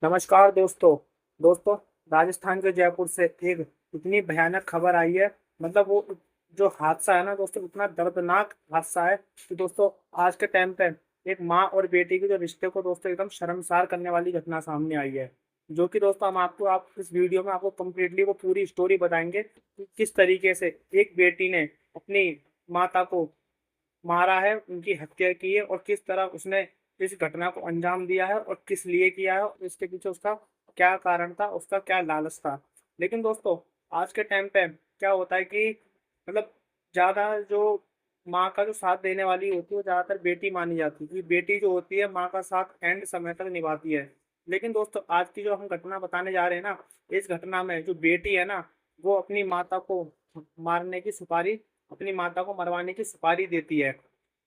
नमस्कार दोस्तों। दोस्तों, राजस्थान के जयपुर से एक इतनी भयानक खबर आई है। मतलब वो जो हादसा है ना दोस्तों, इतना दर्दनाक हादसा है कि दोस्तों आज के टाइम पे एक माँ और बेटी के जो रिश्ते को दोस्तों एकदम शर्मसार करने वाली घटना सामने आई है। जो कि दोस्तों हम आपको आप इस वीडियो में आपको कम्प्लीटली वो पूरी स्टोरी बताएंगे कि किस तरीके से एक बेटी ने अपनी माता को मारा है, उनकी हत्या की है और किस तरह उसने इस घटना को अंजाम दिया है और किस लिए किया है और इसके पीछे उसका क्या कारण था, उसका क्या लालच था। लेकिन दोस्तों आज के टाइम पे क्या होता है कि मतलब ज्यादा जो माँ का जो साथ देने वाली होती है वो ज्यादातर बेटी मानी जाती है, क्योंकि बेटी जो होती है माँ का साथ एंड समय तक निभाती है। लेकिन दोस्तों आज की जो हम घटना बताने जा रहे हैं ना, इस घटना में जो बेटी है ना, वो अपनी माता को मारने की सुपारी अपनी माता को मरवाने की सुपारी देती है।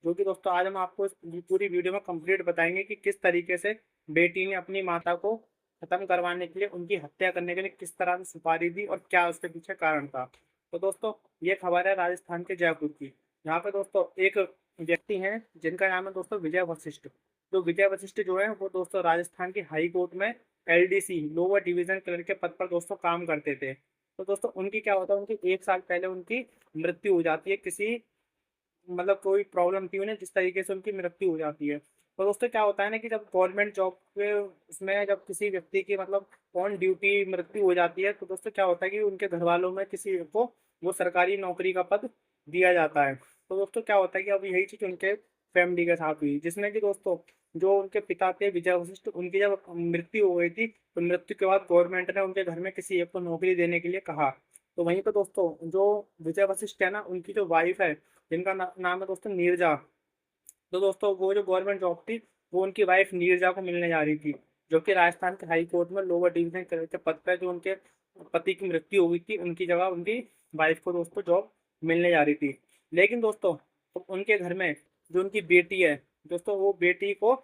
जो कि दोस्तों आज हम आपको इस पूरी वीडियो में कंप्लीट बताएंगे कि किस तरीके से बेटी ने अपनी माता को खत्म करवाने के लिए, उनकी हत्या करने के लिए किस तरह से सुपारी दी और क्या उसके पीछे कारण था। तो दोस्तों ये खबर है राजस्थान के जयपुर की। यहाँ पे दोस्तों एक व्यक्ति हैं जिनका नाम है दोस्तों विजय वशिष्ठ। जो विजय वशिष्ठ जो है वो दोस्तों राजस्थान की हाई कोर्ट में एलडीसी लोअर डिवीजन क्लर्क के पद पर दोस्तों काम करते थे। तो दोस्तों उनकी क्या होता है, उनकी एक साल पहले उनकी मृत्यु हो जाती है। किसी मतलब कोई प्रॉब्लम थी उन्हें, जिस तरीके से उनकी मृत्यु हो जाती है। तो दोस्तों क्या होता है ना कि जब गवर्नमेंट जॉब के उसमें जब किसी व्यक्ति की मतलब ऑन ड्यूटी मृत्यु हो जाती है, तो दोस्तों क्या होता है कि उनके घर वालों में किसी को वो सरकारी नौकरी का पद दिया जाता है। तो दोस्तों क्या होता है कि अब यही चीज उनके फैमिली के साथ हुई, जिसमें कि दोस्तों जो उनके पिता थे विजय वशिष्ठ, उनकी जब मृत्यु हो गई थी तो मृत्यु के बाद गवर्नमेंट ने उनके घर में किसी एक को नौकरी देने के लिए कहा। तो वहीं पर दोस्तों जो विजय वशिष्ठ है ना, उनकी जो वाइफ है जिनका नाम है दोस्तों नीरजा। तो दोस्तों वो जो गवर्नमेंट जॉब थी वो उनकी वाइफ नीरजा को मिलने जा रही थी, जो कि राजस्थान के हाई कोर्ट में लोअर डिवीजन क्लर्क के पद पर जो उनके पति की मृत्यु हो गई थी, उनकी जगह उनकी वाइफ को दोस्तों जॉब मिलने जा रही थी। लेकिन दोस्तों तो उनके घर में जो उनकी बेटी है दोस्तों, वो बेटी को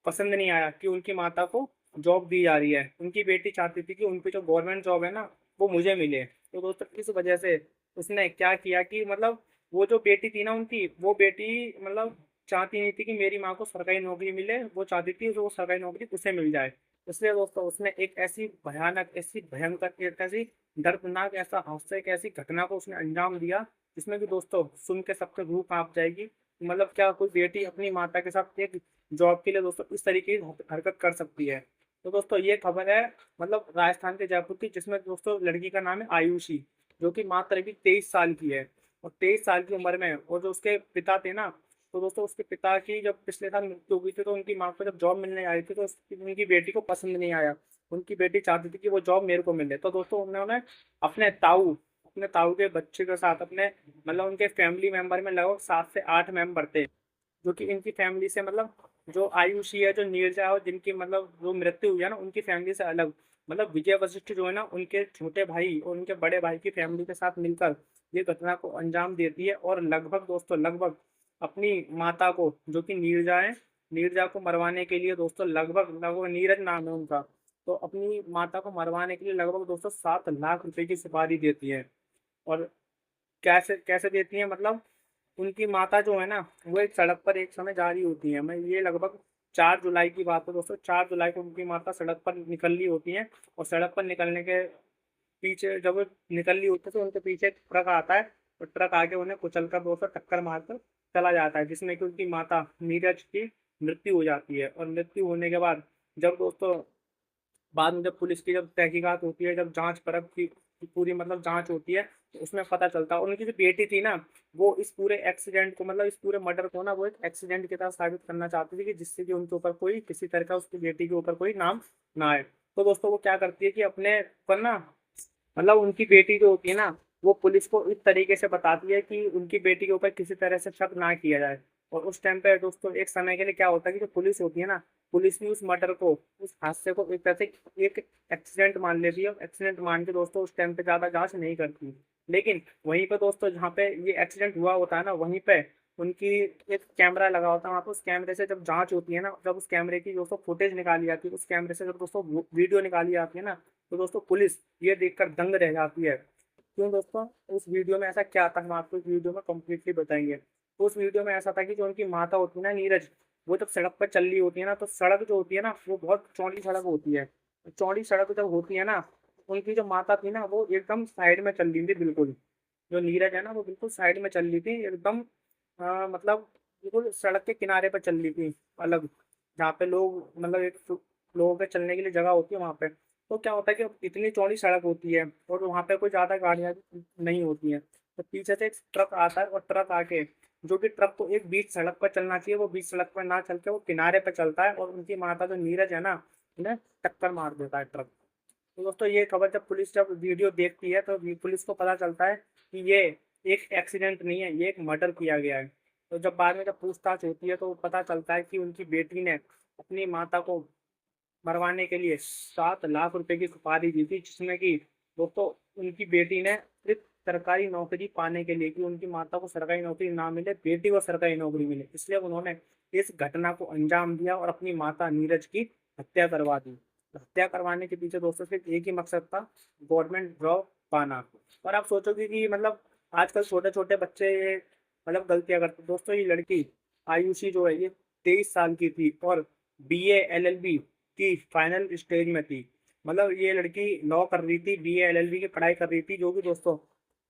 पसंद नहीं आया कि उनकी माता को जॉब दी जा रही है। उनकी बेटी चाहती थी कि उनकी जो गवर्नमेंट जॉब है ना वो मुझे मिले। तो दोस्तों इस वजह से उसने क्या किया कि मतलब वो जो बेटी थी ना उनकी, वो बेटी मतलब चाहती नहीं थी कि मेरी माँ को सरकारी नौकरी मिले, वो चाहती थी जो सरकारी नौकरी उसे मिल जाए। इसलिए दोस्तों उसने एक ऐसी भयानक, ऐसी भयंकर, एक ऐसी दर्दनाक, ऐसा हादसा, एक ऐसी घटना को उसने अंजाम दिया जिसमें कि दोस्तों सुन के सबके रूह कांप जाएगी। मतलब क्या कोई बेटी अपनी माता के साथ एक जॉब के लिए दोस्तों इस तरीके की हरकत कर सकती है। तो दोस्तों ये खबर है मतलब राजस्थान के जयपुर की, जिसमें दोस्तों लड़की का नाम है आयुषी, जो कि मात्र अभी 23 साल की है। और 23 साल की उम्र में, और जो उसके पिता थे ना, तो दोस्तों उसके पिता की जब पिछले साल मृत्यु हो गई थी तो उनकी माँ को जब जॉब मिलने आई थी तो उनकी बेटी को पसंद नहीं आया। उनकी बेटी चाहती थी कि वो जॉब मेरे को मिले। तो दोस्तों उन्होंने अपने ताऊ अपने ताऊ के बच्चे के साथ, अपने मतलब उनके फैमिली मेंबर में लगभग 7 से 8 मेंबर थे, जो कि इनकी फैमिली से मतलब जो आयुषी है, जो नीरजा है, और जिनकी मतलब जो मृत्यु हुई है ना उनकी फैमिली से अलग, मतलब विजय वशिष्ठ जो है ना उनके छोटे भाई और उनके बड़े भाई की फैमिली के साथ मिलकर ये घटना को अंजाम देती है। और लगभग दोस्तों लगभग अपनी माता को, जो कि नीरजा है, नीरजा को मरवाने के लिए दोस्तों लगभग लगभग नीरज नाम है उनका, तो अपनी माता को मरवाने के लिए लगभग दोस्तों 7 लाख रुपए की सुपारी देती है। और कैसे कैसे देती है मतलब, उनकी माता जो है ना वो एक सड़क पर एक समय जा रही होती है। मैं ये लगभग 4 जुलाई की बात है दोस्तों। 4 जुलाई को उनकी माता सड़क पर निकल रही होती है, और सड़क पर निकलने के पीछे जब वो निकल रही होती है तो उनके पीछे एक ट्रक आता है, और ट्रक आके उन्हें कुचल कर दोस्तों टक्कर मारकर चला जाता है, जिसमें कि उनकी माता नीरज की मृत्यु हो जाती है। और मृत्यु होने के बाद जब दोस्तों बाद में जब पुलिस की जब तहकीकात होती है, जब जांच परख की पूरी मतलब जांच होती है, तो उसमें पता चलता है उनकी जो बेटी थी ना, वो इस पूरे एक्सीडेंट को मतलब इस पूरे मर्डर को ना वो एक एक्सीडेंट की तरह साबित करना चाहती थी, कि जिससे कि उनके ऊपर कोई किसी तरह का उसकी बेटी के ऊपर कोई नाम ना आए। तो दोस्तों वो क्या करती है कि अपने पर ना मतलब उनकी बेटी जो होती है ना, वो पुलिस को इस तरीके से बताती है कि उनकी बेटी के ऊपर किसी तरह से शक ना किया जाए। और उस टाइम पे दोस्तों एक समय के लिए क्या होता है कि जो पुलिस होती है ना, पुलिस भी उस मर्डर को, उस हादसे को एक तरह से एक एक्सीडेंट मान लेती है। और एक्सीडेंट मान के दोस्तों उस टाइम पे ज्यादा जांच नहीं करती। लेकिन वहीं पे दोस्तों जहाँ पे ये एक्सीडेंट हुआ होता है ना, वहीं पे उनकी एक कैमरा लगा होता है वहाँ पे। उस कैमरे से जब जांच होती है ना, जब उस कैमरे की दोस्तों फुटेज निकाली जाती है, उस कैमरे से जब दोस्तों वीडियो निकाली जाती है ना, तो दोस्तों पुलिस ये देखकर दंग रह जाती है। क्यों दोस्तों, उस वीडियो में ऐसा क्या था हम आपको इस वीडियो में कम्प्लीटली बताएंगे। तो उस वीडियो में ऐसा था कि जो उनकी माता होती है ना नीरज, वो जब सड़क पर चल रही होती है ना, तो सड़क जो होती है ना वो बहुत चौड़ी सड़क होती है। चौड़ी सड़क जब होती है ना, उनकी जो माता थी ना वो एकदम साइड में चल रही थी बिल्कुल। जो नीरज है ना वो बिल्कुल साइड में चल रही थी एकदम, मतलब बिल्कुल सड़क के किनारे पर चल रही थी, अलग, जहाँ पे लोग मतलब एक लोगों के चलने के लिए जगह होती है वहाँ पे। तो क्या होता है कि इतनी चौड़ी सड़क होती है और वहाँ पे कोई ज़्यादा गाड़ियाँ नहीं होती हैं, तो पीछे से एक ट्रक आता है और ट्रक आके, जो कि ट्रक को एक बीच सड़क पर चलना चाहिए वो बीच सड़क पर ना चल के वो किनारे पर चलता है और उनकी माता जो नीरज है ना, उन्हें टक्कर मार देता है ट्रक। तो दोस्तों ये खबर जब पुलिस जब वीडियो देखती है तो पुलिस को पता चलता है कि ये एक एक्सीडेंट नहीं है, ये एक मर्डर किया गया है। तो जब बाद में जब पूछताछ होती है तो पता चलता है कि उनकी बेटी ने अपनी माता को मरवाने के लिए 7 लाख रुपए की सुपारी दी थी, जिसमें कि दोस्तों उनकी बेटी ने सिर्फ सरकारी नौकरी पाने के लिए, कि उनकी माता को सरकारी नौकरी ना मिले, बेटी को सरकारी नौकरी मिले, इसलिए उन्होंने इस घटना को अंजाम दिया और अपनी माता नीरज की हत्या करवा दी। हत्या करवाने के पीछे दोस्तों सिर्फ एक ही मकसद था, गवर्नमेंट जॉब पाना। और आप सोचोगे कि मतलब आजकल छोटे छोटे बच्चे ये मतलब गलतियां करते। दोस्तों ये लड़की आयुषी जो है ये 23 साल की थी और BA LLB की फाइनल स्टेज में थी। मतलब ये लड़की लॉ कर रही थी, BA LLB की पढ़ाई कर रही थी, जो कि दोस्तों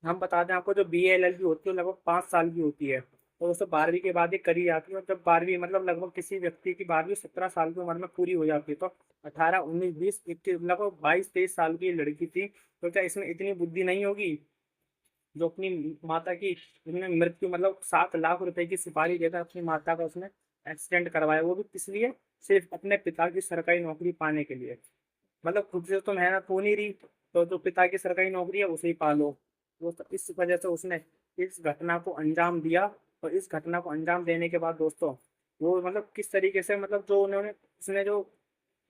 हम बता दें आपको, जो BA LLB होती है वो लगभग 5 साल की होती है। तो दोस्तों 12वीं के बाद ये करी जाती है, और जब 12वीं मतलब लगभग किसी व्यक्ति की 12वीं 17 साल की उम्र में पूरी हो जाती है, तो 18 19 20 21 लगभग 22 23 साल की लड़की थी। तो क्या इसमें इतनी बुद्धि नहीं होगी जो अपनी माता की उसने मृत्यु मतलब 7 लाख रुपए की सुपारी देकर अपनी माता का उसने एक्सीडेंट करवाया, वो भी किस लिए, सिर्फ अपने पिता की सरकारी नौकरी पाने के लिए। मतलब खुद से तो मेहनत हो नहीं रही, तो जो पिता की सरकारी नौकरी है उसे ही पालो। दोस्तों इस वजह से उसने इस घटना को अंजाम दिया। और इस घटना को अंजाम देने के बाद दोस्तों वो मतलब किस तरीके से मतलब जो उन्होंने उसने जो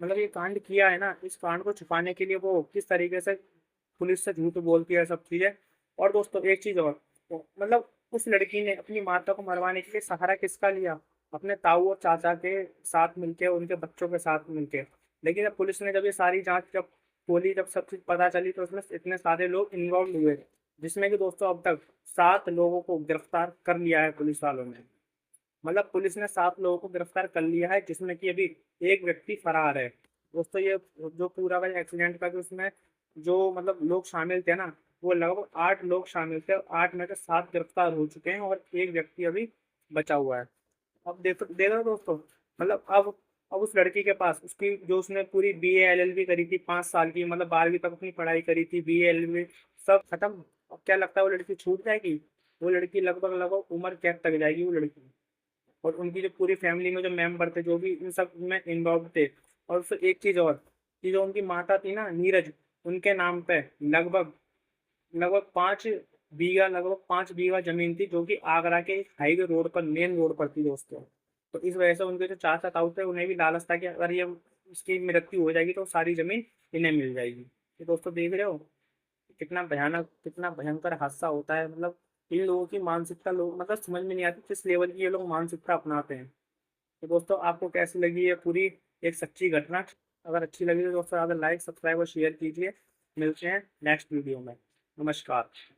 मतलब ये कांड किया है ना, इस कांड को छुपाने के लिए वो किस तरीके से पुलिस से झूठ बोलती है, सब चीजें। और दोस्तों एक चीज और, तो मतलब उस लड़की ने अपनी माता को मरवाने के लिए सहारा किसका लिया, अपने ताऊ और चाचा के साथ मिलके, उनके बच्चों के साथ मिलके। लेकिन जब पुलिस ने जब ये सारी जांच जब खोली, जब सब चीज पता चली, तो उसमें इतने सारे लोग इन्वॉल्व हुए, जिसमें कि दोस्तों अब तक 7 लोगों को गिरफ्तार कर लिया है पुलिस वालों ने। मतलब पुलिस ने 7 लोगों को गिरफ्तार कर लिया है, जिसमें कि अभी एक व्यक्ति फरार है। दोस्तों ये जो पूरा का एक्सीडेंट का, कि उसमें जो मतलब लोग शामिल थे ना, वो लगभग 8 लोग शामिल थे, 8 में से 7 गिरफ्तार हो चुके हैं और एक व्यक्ति अभी बचा हुआ है। अब देखो देखो दोस्तों, मतलब अब उस लड़की के पास उसकी जो उसने पूरी BA LLB करी थी 5 साल की, मतलब 12वीं तक अपनी पढ़ाई करी थी, BA LLB सब खत्म। अब क्या लगता है वो लड़की छूट जाएगी? वो लड़की लगभग लगभग उम्र कैद तक जाएगी वो लड़की। और उनकी जो पूरी फैमिली में जो मेंबर थे, जो भी इन सब में इन्वॉल्व थे। और फिर एक चीज और, कि जो उनकी माता थी ना नीरज, उनके नाम पे लगभग लगभग 5 बीघा, लगभग 5 बीघा जमीन थी, जो कि आगरा के हाईवे रोड पर, मेन रोड पर थी दोस्तों। तो इस वजह से उनके जो चाचा ताऊ थे उन्हें भी लालच था कि अगर ये इसकी मृत्यु हो जाएगी तो सारी जमीन इन्हें मिल जाएगी। ये दोस्तों देख रहे हो कितना भयानक, कितना भयंकर हादसा होता है। मतलब इन लोगों की मानसिकता लोग मतलब समझ में नहीं आती किस लेवल की ये लोग मानसिकता अपनाते हैं। तो दोस्तों आपको कैसी लगी ये पूरी एक सच्ची घटना? अगर अच्छी लगी तो दोस्तों ज़्यादा लाइक सब्सक्राइब और शेयर कीजिए। मिलते हैं नेक्स्ट वीडियो में। नमस्कार।